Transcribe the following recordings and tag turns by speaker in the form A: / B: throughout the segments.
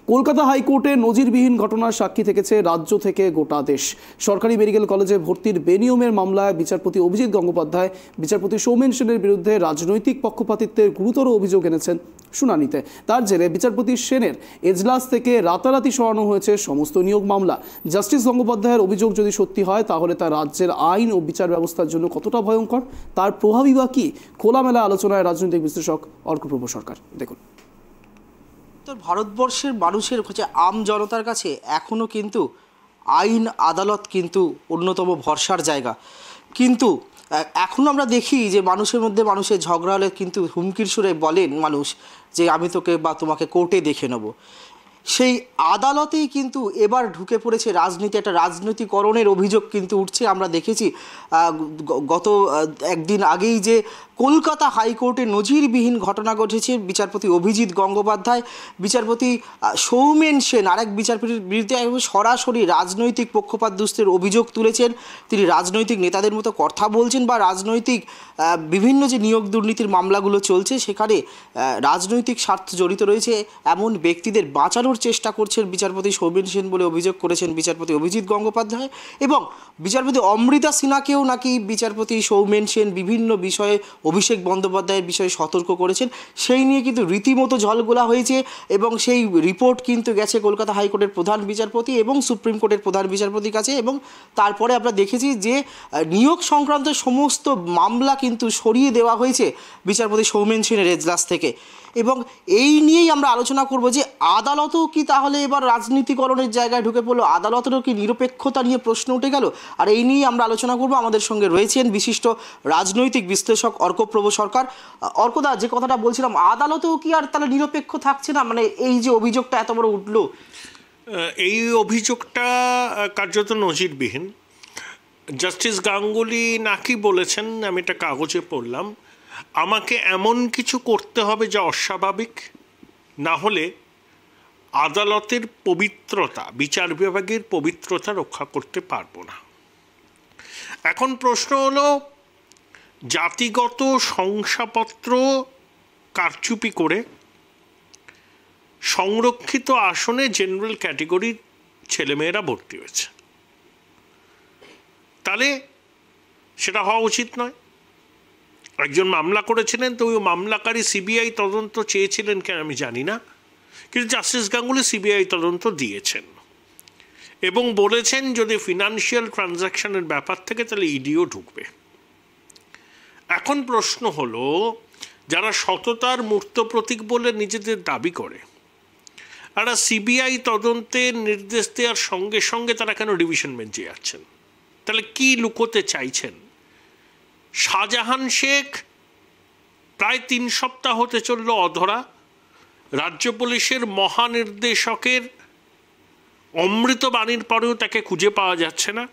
A: কলকাতা হাইকোর্টে নজিরবিহীন ঘটনার সাক্ষী থেকেছে রাজ্য থেকে গোটা দেশ। সরকারি মেডিকেল কলেজে ভর্তির বেনিয়মের মামলায় বিচারপতি অভিজিৎ গঙ্গোপাধ্যায় বিচারপতি সৌমেন সেনের বিরুদ্ধে রাজনৈতিক পক্ষপাতিত্বের গুরুতর অভিযোগ এনেছেন শুনানিতে। তার জেরে বিচারপতি সেনের এজলাস থেকে রাতারাতি সরানো হয়েছে সমস্ত নিয়োগ মামলা। জাস্টিস গঙ্গোপাধ্যায়ের অভিযোগ যদি সত্যি হয় তাহলে তা রাজ্যের আইন ও বিচার ব্যবস্থার জন্য কতটা ভয়ঙ্কর, তার প্রভাবই বা কি, খোলামেলা আলোচনায় রাজনৈতিক বিশ্লেষক অর্কপ্রভ সরকার। দেখুন,
B: ভারতবর্ষের মানুষের কাছে, আম জনতার কাছে এখনও কিন্তু আইন আদালত কিন্তু অন্যতম ভরসার জায়গা। কিন্তু এখন আমরা দেখি যে মানুষের মধ্যে মানুষের ঝগড়া হলে কিন্তু হুমকির সুরে বলেন মানুষ যে আমি তোকে বা তোমাকে কোর্টে দেখে নেব। সেই আদালতেই কিন্তু এবার ঢুকে পড়েছে রাজনীতি, একটা রাজনীতিকরণের অভিযোগ কিন্তু উঠছে। আমরা দেখেছি গত একদিন আগেই যে কলকাতা হাইকোর্টে নজিরবিহীন ঘটনা ঘটেছে। বিচারপতি অভিজিৎ গঙ্গোপাধ্যায় বিচারপতি সৌমেন সেন আরেক বিচারপতির বিরুদ্ধে সরাসরি রাজনৈতিক পক্ষপাত দুষ্টের অভিযোগ তুলেছেন। তিনি রাজনৈতিক নেতাদের মতো কথা বলছেন বা রাজনৈতিক বিভিন্ন যে নিয়োগ দুর্নীতির মামলাগুলো চলছে সেখানে রাজনৈতিক স্বার্থ জড়িত রয়েছে এমন ব্যক্তিদের বাঁচানোর চেষ্টা করছেন বিচারপতি সৌমেন সেন বলে অভিযোগ করেছেন বিচারপতি অভিজিৎ গঙ্গোপাধ্যায়। এবং বিচারপতি অমৃতা সিনহাকেও নাকি বিচারপতি সৌমেন সেন বিভিন্ন বিষয়ে অভিষেক বন্দ্যোপাধ্যায়ের বিষয়ে সতর্ক করেছেন। সেই নিয়ে কিন্তু রীতিমতো ঝলগোলা হয়েছে এবং সেই রিপোর্ট কিন্তু গেছে কলকাতা হাইকোর্টের প্রধান বিচারপতি এবং সুপ্রিম কোর্টের প্রধান বিচারপতির কাছে। এবং তারপরে আমরা দেখেছি যে নিয়োগ সংক্রান্ত সমস্ত মামলা কিন্তু সরিয়ে দেওয়া হয়েছে বিচারপতি সৌমেন সেনের এজলাস থেকে। এবং এই নিয়েই আমরা আলোচনা করব যে আদালতও কি তাহলে এবার রাজনীতিকরণের জায়গায় ঢুকে পড়লো, আদালতেরও কি নিরপেক্ষতা নিয়ে প্রশ্ন উঠে গেল। আর এই নিয়েই আমরা আলোচনা করব। আমাদের সঙ্গে রয়েছেন বিশিষ্ট রাজনৈতিক বিশ্লেষক অর্কপ্রভ সরকার। অর্কদা, যে কথাটা বলছিলাম, আদালতেও কি আর তাহলে নিরপেক্ষ থাকছে না? মানে এই যে অভিযোগটা এত বড় উঠলো,
C: এই অভিযোগটা কার্যত নজিরবিহীন। জাস্টিস গাঙ্গুলি নাকি বলেছেন, আমি এটা কাগজে পড়লাম, আমাকে এমন কিছু করতে হবে যা অস্বাভাবিক, না হলে আদালতের পবিত্রতা, বিচার বিভাগের পবিত্রতা রক্ষা করতে পারবো না। এখন প্রশ্ন হলো, জাতিগত শংসাপত্র কারচুপি করে সংরক্ষিত আসনে জেনারেল ক্যাটেগরির ছেলেমেয়েরা ভর্তি হয়েছে, তাহলে সেটা হওয়া উচিত নয়। একজন মামলা করেছিলেন, তো ওই মামলাকারী সিবিআই তদন্ত চেয়েছিলেন কেন আমি জানি না, কিন্তু জাস্টিস গাঙ্গুলি সিবিআই তদন্ত দিয়েছেন এবং বলেছেন যদি ফিনান্সিয়াল ট্রানজ্যাকশনের ব্যাপার থেকে তাহলে ইডিও ঢুকবে। এখন প্রশ্ন হলো, যারা সততার মূর্ত প্রতীক বলে নিজেদের দাবি করে, আর সিবিআই তদন্তের নির্দেশ দেওয়ার সঙ্গে সঙ্গে তারা কেন ডিভিশন বেঞ্চে যাচ্ছেন? তাহলে কি লুকোতে চাইছেন? শাহজাহান শেখ প্রায় 3 সপ্তাহ হতে চলল অধরা। রাজ্য পুলিশের মহানির্দেশকের অমৃত বাণীর পরেও তাকে খুঁজে পাওয়া যাচ্ছে না,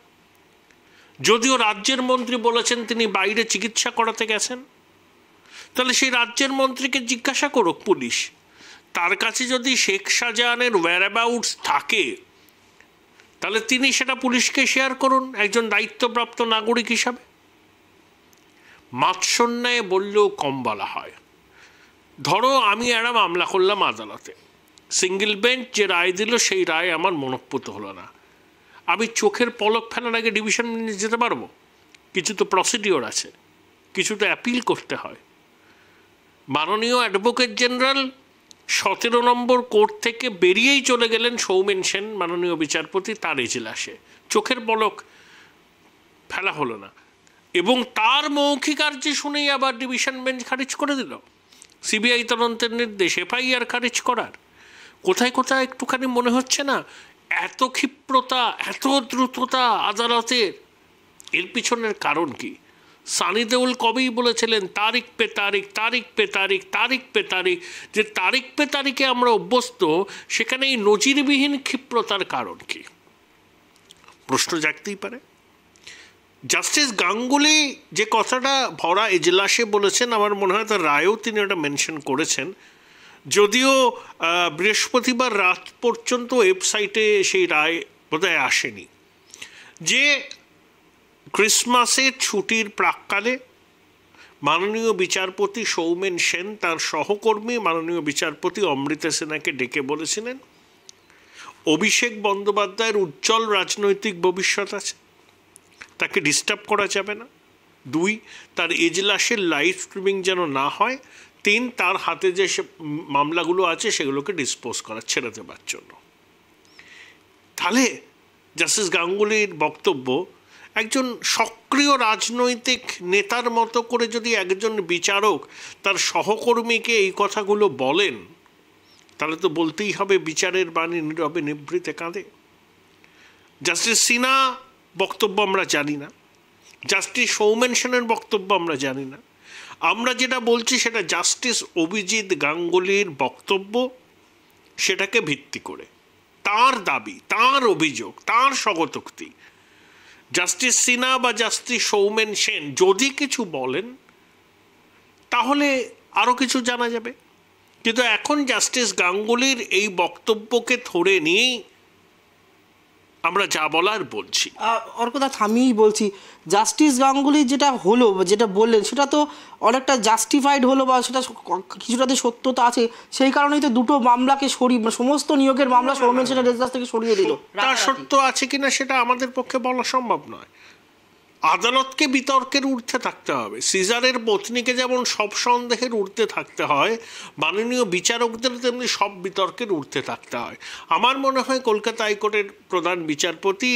C: যদিও রাজ্যের মন্ত্রী বলেছেন তিনি বাইরে চিকিৎসা করাতে গেছেন। তাহলে সেই রাজ্যের মন্ত্রীকে জিজ্ঞাসা করুক পুলিশ, তার কাছে যদি শেখ শাহজাহানের ওয়্যারঅ্যাবাউটস থাকে তাহলে তিনি সেটা পুলিশকে শেয়ার করুন একজন দায়িত্বপ্রাপ্ত নাগরিক হিসাবে। মাৎসন্যায় বললেও কম বলা হয়। ধরো আমি একটা মামলা করলাম আদালতে, সিঙ্গেল বেঞ্চ যে রায় দিল সেই রায় আমার মনঃপুত হলো না, আমি চোখের পলক ফেলার আগে ডিভিশন বেঞ্চে যেতে পারবো? কিছু তো প্রসিডিওর আছে, কিছু তো অ্যাপিল করতে হয়। মাননীয় অ্যাডভোকেট জেনারেল 17 নম্বর কোর্ট থেকে বেরিয়েই চলে গেলেন সৌমেন সেন মাননীয় বিচারপতি তার এজলাসে, চোখের পলক ফেলা হলো না, এবং তার মৌখিক আর্জি শুনেই আবার ডিভিশন বেঞ্চ খারিজ করে দিল সিবিআই তদন্তের নির্দেশ, এফআইআর খারিজ করার। কোথায় কোথায় একটুখানি মনে হচ্ছে না এত ক্ষিপ্রতা, এত দ্রুততা আদালতের? এর পিছনের কারণ কি? সানি দেওল কবেই বলেছিলেন তারিখ পে তারিখ, তারিখ পে তারিখ, তারিখ পে তারিখ, যে তারিখ পে তারিখে আমরা অভ্যস্ত, সেখানে এই নজিরবিহীন ক্ষিপ্রতার কারণ কি? প্রশ্ন জাগতেই পারে। জাস্টিস গাঙ্গুলি যে কথাটা ভরা এজলাসে বলেছেন, আমার মনে হয় তার রায়েও তিনি ওটা মেনশন করেছেন, যদিও বৃহস্পতিবার রাত পর্যন্ত ওয়েবসাইটে সেই রায় বোধহয় আসেনি, যে ক্রিসমাসের ছুটির প্রাক্কালে মাননীয় বিচারপতি সৌমেন সেন তার সহকর্মী মাননীয় বিচারপতি অমৃতা সিনহাকে ডেকে বলেছিলেন অভিষেক বন্দ্যোপাধ্যায়ের উজ্জ্বল রাজনৈতিক ভবিষ্যৎ আছে, তাকে ডিস্টার্ব করা যাবে না। 2, তার এজলাসের লাইভ স্ট্রিমিং যেন না হয়। 3, তার হাতে যে মামলাগুলো আছে সেগুলোকে ডিসপোজ করা, ছেড়ে দেবার জন্য। তাহলে জাস্টিস গাঙ্গুলির বক্তব্য একজন সক্রিয় রাজনৈতিক নেতার মতো করে যদি একজন বিচারক তার সহকর্মীকে এই কথাগুলো বলেন, তাহলে তো বলতেই হবে বিচারের বাণী নীরবে নিভৃতে কাঁদে। জাস্টিস সিনহা বক্তব্য আমরা জানি না, জাস্টিস সৌমেন সেনের বক্তব্য আমরা জানি না। আমরা যেটা বলছি সেটা জাস্টিস অভিজিৎ গাঙ্গুলির বক্তব্য, সেটাকে ভিত্তি করে তার দাবি, তার অভিযোগ, তার স্বগতোক্তি। জাস্টিস সিনহা বা জাস্টিস সৌমেন সেন যদি কিছু বলেন তাহলে আরও কিছু জানা যাবে, কিন্তু এখন জাস্টিস গাঙ্গুলির এই বক্তব্যকে ধরে নিয়েই আমরা যা বলার বলছি।
B: অর্কদা থামিয়েই বলছি, জাস্টিস গাঙ্গুলি যেটা হলো, যেটা বললেন সেটা তো অনেকটা জাস্টিফাইড হলো, বা সেটা কিছুটাতে সত্যতা আছে, সেই কারণেই তো দুটো মামলাকে সমস্ত নিয়োগের মামলা সৌমেন সেনের এজলাস থেকে সরিয়ে দিল।
C: তার সত্য আছে কিনা সেটা আমাদের পক্ষে বলা সম্ভব নয়। আদালতকে বিতর্কের ঊর্ধ্বে থাকতে হবে। সিজারের পত্নীকে যেমন সব সন্দেহের ঊর্ধ্বে থাকতে হয়, মাননীয় বিচারকদের তেমনি সব বিতর্কের ঊর্ধ্বে থাকতে হয়। আমার মনে হয় কলকাতা হাইকোর্টের প্রধান বিচারপতি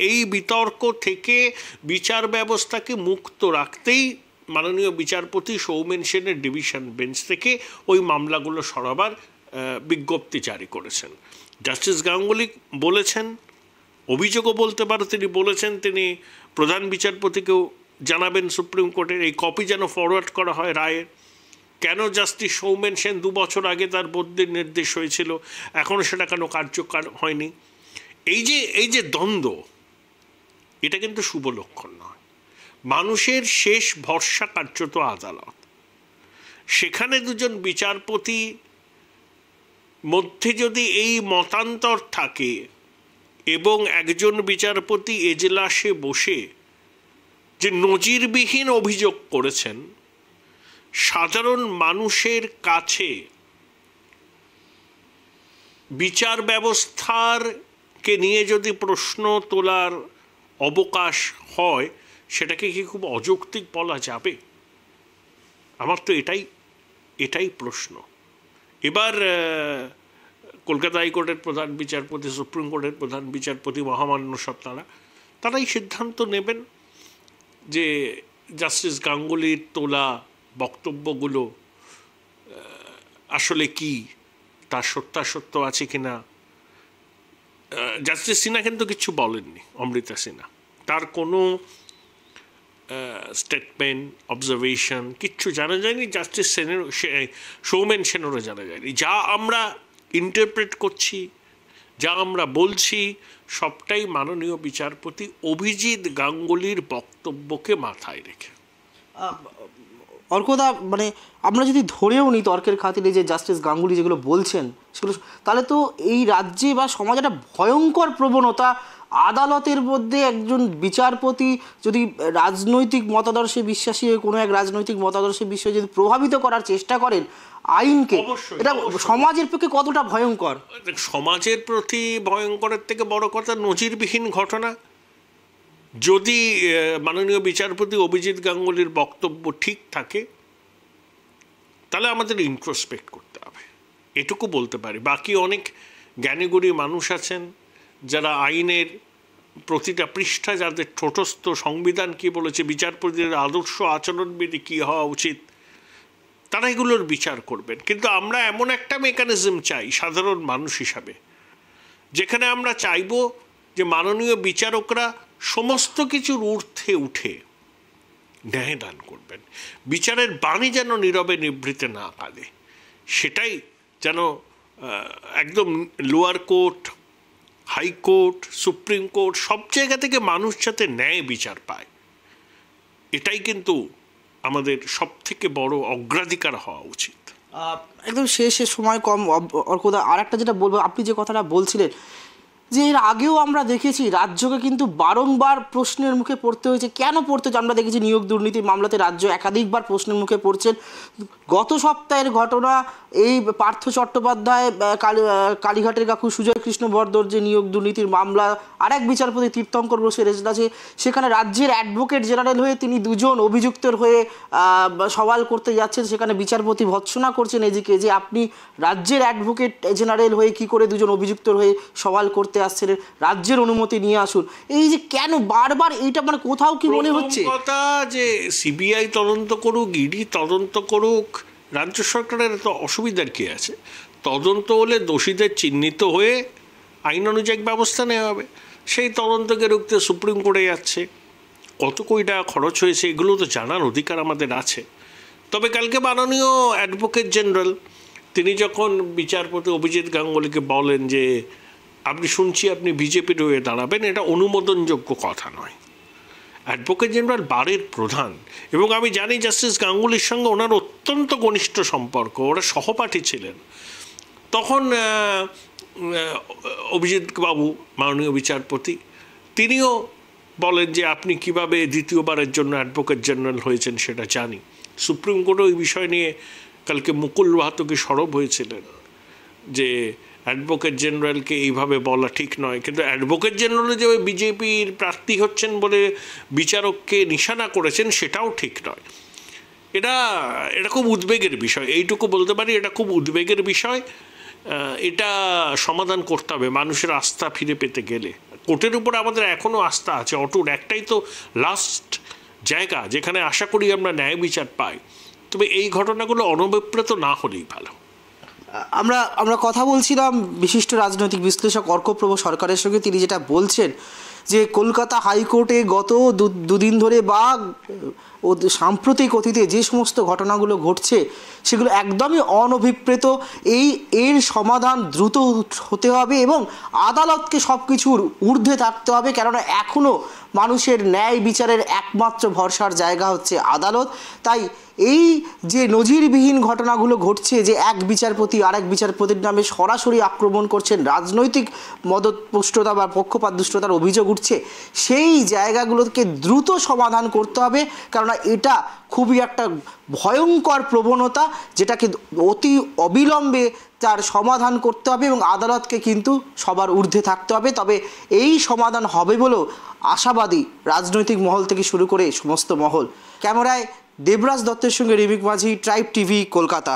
C: এই বিতর্ক থেকে বিচার ব্যবস্থাকে মুক্ত রাখতেই মাননীয় বিচারপতি সৌমেন সেনের ডিভিশন বেঞ্চ থেকে ওই মামলাগুলো সরাবার বিজ্ঞপ্তি জারি করেছেন। জাস্টিস গাঙ্গুলি বলেছেন, অভিযোগও বলতে পারো তিনি বলেছেন, তিনি প্রধান বিচারপতিকেও জানাবেন সুপ্রিম কোর্টের এই কপি যেন ফরওয়ার্ড করা হয় রায়ের। কেন জাস্টিস সৌমেন সেন 2 বছর আগে তার বদলির নির্দেশ হয়েছিল, এখনও সেটা কেন কার্যকর হয়নি? এই যে দ্বন্দ্ব, এটা কিন্তু শুভ লক্ষণ নয়। মানুষের শেষ ভরসা কার্যত আদালত, সেখানে দুজন বিচারপতি মধ্যে যদি এই মতান্তর থাকে এবং একজন বিচারপতি এজলাসে বসে যে নজিরবিহীন অভিযোগ করেছেন, সাধারণ মানুষের কাছে বিচার ব্যবস্থারকে নিয়ে যদি প্রশ্ন তোলার অবকাশ হয়, সেটাকে কি খুব অযৌক্তিক বলা যাবে? আমার তো এটাই প্রশ্ন। এবার কলকাতা হাইকোর্টের প্রধান বিচারপতি, সুপ্রিম কোর্টের প্রধান বিচারপতি, মহামান্য সব তারাই সিদ্ধান্ত নেবেন যে জাস্টিস গাঙ্গুলির তোলা বক্তব্যগুলো আসলে কি, তার সত্যাসত্য আছে কিনা। জাস্টিস সিনহা কিন্তু কিছু বলেননি, অমৃতা সিনহা, তার কোনো স্টেটমেন্ট, অবজারভেশন কিচ্ছু জানা যায়নি। জাস্টিস সৌমেন সেনেরও জানা যায়নি। যা আমরা ইন্টারপ্রেট করছি, যা আমরা বলছি, সবটাই মাননীয় বিচারপতি অভিজিৎ গাঙ্গুলির বক্তব্যকে মাথায় রেখে।
B: অর্কদা, আমরা যদি ধরেও নিই তর্কের খাতিরে যে জাস্টিস গাঙ্গুলি যেগুলো বলছেন সেগুলো, তাহলে তো এই রাজ্যে বা সমাজে একটা ভয়ঙ্কর প্রবণতা, আদালতের মধ্যে একজন বিচারপতি যদি রাজনৈতিক মতাদর্শে বিশ্বাসী হয়ে কোনো এক রাজনৈতিক মতাদর্শে বিশ্বাসী যদি প্রভাবিত করার চেষ্টা করেন আইনকে, এটা সমাজের পক্ষে কতটা ভয়ঙ্কর?
C: সমাজের প্রতি ভয়ঙ্করের থেকে বড় কথা নজিরবিহীন ঘটনা। যদি মাননীয় বিচারপতি অভিজিৎ গাঙ্গুলির বক্তব্য ঠিক থাকে, তাহলে আমাদের ইন্ট্রোস্পেক্ট করতে হবে, এটুকু বলতে পারি। বাকি অনেক জ্ঞানীগুণী মানুষ আছেন যারা আইনের প্রতিটা পৃষ্ঠা, যাদের ঠোঁটস্থ সংবিধান কী বলেছে, বিচারপতিদের আদর্শ আচরণবিধি কী হওয়া উচিত, তারা এগুলোর বিচার করবেন। কিন্তু আমরা এমন একটা মেকানিজম চাই সাধারণ মানুষ হিসাবে, যেখানে আমরা চাইব যে মাননীয় বিচারকরা সমস্ত কিছুর ঊর্ধ্বে উঠে ন্যায় দান করবেন, বিচারের বাণী যেন নীরবে নিভৃতে না কাঁদে। সেটাই যেন একদম lower court, high court, supreme court, সব জায়গা থেকে মানুষ যাতে ন্যায় বিচার পায়, এটাই কিন্তু আমাদের সব থেকে বড় অগ্রাধিকার হওয়া উচিত।
B: একদম শেষ সময় কম, অর্কদা আর একটা যেটা বলবো, আপনি যে কথাটা বলছিলেন যে এর আগেও আমরা দেখেছি রাজ্যকে কিন্তু বারংবার প্রশ্নের মুখে পড়তে হয়েছে। কেন পড়তে হয়েছে? আমরা দেখেছি নিয়োগ দুর্নীতি মামলাতে রাজ্য একাধিকবার প্রশ্নের মুখে পড়ছেন। গত সপ্তাহের ঘটনা, এই পার্থ চট্টোপাধ্যায় কালীঘাটের কাকু সুজয় কৃষ্ণ বর্দর যে নিয়োগ দুর্নীতির মামলা, আরেক বিচারপতি তীর্থঙ্কর বসুর এজলাসে, সেখানে রাজ্যের অ্যাডভোকেট জেনারেল হয়ে তিনি দুজন অভিযুক্তের হয়ে সওয়াল করতে যাচ্ছেন। সেখানে বিচারপতি ভৎসনা করছেন এদিকে যে আপনি রাজ্যের অ্যাডভোকেট জেনারেল হয়ে কি করে দুজন অভিযুক্তর হয়ে সওয়াল করতে আসছেন, রাজ্যের অনুমতি নিয়ে আসুন। এই যে কেন বারবার এইটা, মানে কোথাও কি মনে হচ্ছে
C: কথা যে সিবিআই তদন্ত করুক, ইডি তদন্ত করুক, রাজ্য সরকারের তো অসুবিধার কি আছে? তদন্ত হলে দোষীদের চিহ্নিত হয়ে আইন অনুযায়ী ব্যবস্থা নেওয়া হবে। সেই তদন্তকে রুখতে সুপ্রিম কোর্টে যাচ্ছে, কত কোটি টাকা খরচ হয়েছে এগুলো তো জানার অধিকার আমাদের আছে। তবে কালকে মাননীয় অ্যাডভোকেট জেনারেল তিনি যখন বিচারপতি অভিজিৎ গাঙ্গুলিকে বলেন যে শুনছি আপনি বিজেপির হয়ে দাঁড়াবেন, এটা অনুমোদনযোগ্য কথা নয়। অ্যাডভোকেট জেনারেল বারের প্রধান, এবং আমি জানি জাস্টিস গাঙ্গুলির সঙ্গে ওনার অত্যন্ত ঘনিষ্ঠ সম্পর্ক, ওরা সহপাঠী ছিলেন। তখন অভিজিৎ বাবু মাননীয় বিচারপতি তিনিও বলেন যে আপনি কিভাবে দ্বিতীয়বারের জন্য অ্যাডভোকেট জেনারেল হয়েছেন সেটা জানি। সুপ্রিম কোর্টও এই বিষয় নিয়ে কালকে মুকুল রোহাতকি সরব হয়েছিলেন যে অ্যাডভোকেট জেনারেলকে এইভাবে বলা ঠিক নয়। কিন্তু অ্যাডভোকেট জেনারেল যে বিজেপির প্রার্থী হচ্ছেন বলে বিচারককে নিশানা করেছেন সেটাও ঠিক নয়। এটা খুব উদ্বেগের বিষয়, এইটুকু বলতে পারি, এটা খুব উদ্বেগের বিষয়। এটা সমাধান করতে হবে মানুষের আস্থা ফিরে পেতে গেলে। কোর্টের উপর আমাদের এখনও আস্থা আছে অটুট, একটাই তো লাস্ট জায়গা যেখানে আশা করি আমরা ন্যায় বিচার পাই। তবে এই ঘটনাগুলো অনভিপ্রেত না হলেই ভালো।
B: আমরা কথা বলছিলাম বিশিষ্ট রাজনৈতিক বিশ্লেষক অর্কপ্রভ সরকারের সঙ্গে। তিনি যেটা বলছেন যে কলকাতা হাইকোর্টে গত দুদিন ধরে বা সাম্প্রতিক অতীতে যে সমস্ত ঘটনাগুলো ঘটছে সেগুলো একদমই অনভিপ্রেত। এর সমাধান দ্রুত হতে হবে এবং আদালতকে সব কিছুর ঊর্ধ্বে থাকতে হবে, কেননা এখনও মানুষের ন্যায় বিচারের একমাত্র ভরসার জায়গা হচ্ছে আদালত। তাই এই যে নজিরবিহীন ঘটনাগুলো ঘটছে, যে এক বিচারপতি আরেক বিচারপতির নামে সরাসরি আক্রমণ করছেন, রাজনৈতিক মদতপুষ্টতা বা পক্ষপাতদুষ্টতার অভিযোগ উঠছে, সেই জায়গাগুলোকে দ্রুত সমাধান করতে হবে, কেননা এটা খুবই একটা ভয়ঙ্কর প্রবণতা, যেটাকে অতি অবিলম্বে তার সমাধান করতে হবে এবং আদালতকে কিন্তু সবার ঊর্ধ্বে থাকতে হবে। তবে এই সমাধান হবে বলেও আশাবাদী রাজনৈতিক মহল থেকে শুরু করে সমস্ত মহল। ক্যামেরায় দেবরাজ দত্তের সঙ্গে রিমিক মাঝি, ট্রাইব টিভি, কলকাতা।